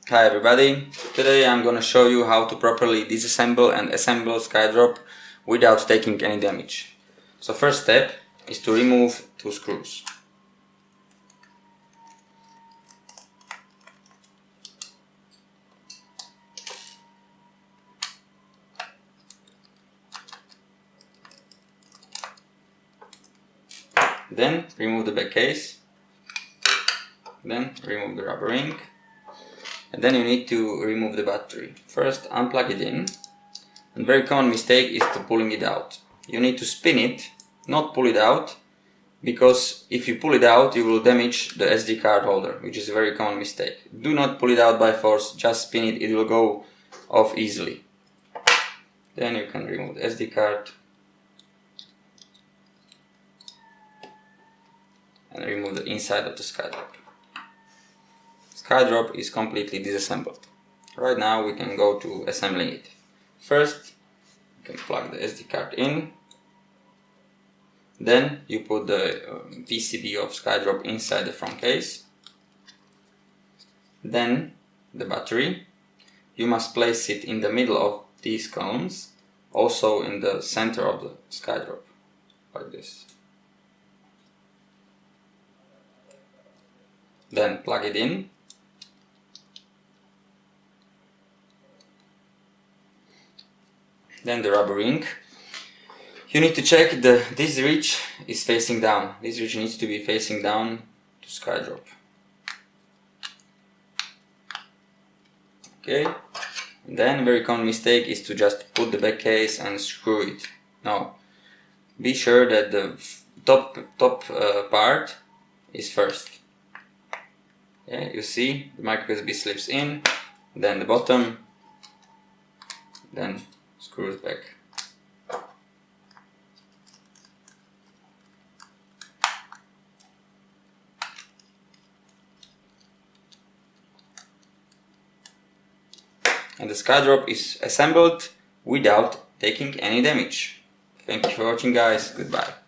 Hi everybody, today I'm gonna show you how to properly disassemble and assemble SkyDrop without taking any damage. So first step is to remove two screws. Then remove the back case, then remove the rubber ring, and then you need to remove the battery. First unplug it in, and very common mistake is to pulling it out. You need to spin it, not pull it out, because if you pull it out you will damage the SD card holder, which is a very common mistake. Do not pull it out by force, just spin it, it will go off easily. Then you can remove the SD card and remove the inside of the SkyDrop. SkyDrop is completely disassembled. Right now we can go to assembling it. First you can plug the SD card in, then you put the PCB of SkyDrop inside the front case, then the battery. You must place it in the middle of these columns, also in the center of the SkyDrop, like this. Then plug it in. Then the rubber ring. You need to check this ridge is facing down. This ridge needs to be facing down to SkyDrop. Okay. And then very common mistake is to just put the back case and screw it. No. Be sure that the top part is first. Yeah, you see the micro USB slips in, then the bottom, then screws back. And the SkyDrop is assembled without taking any damage. Thank you for watching, guys. Goodbye.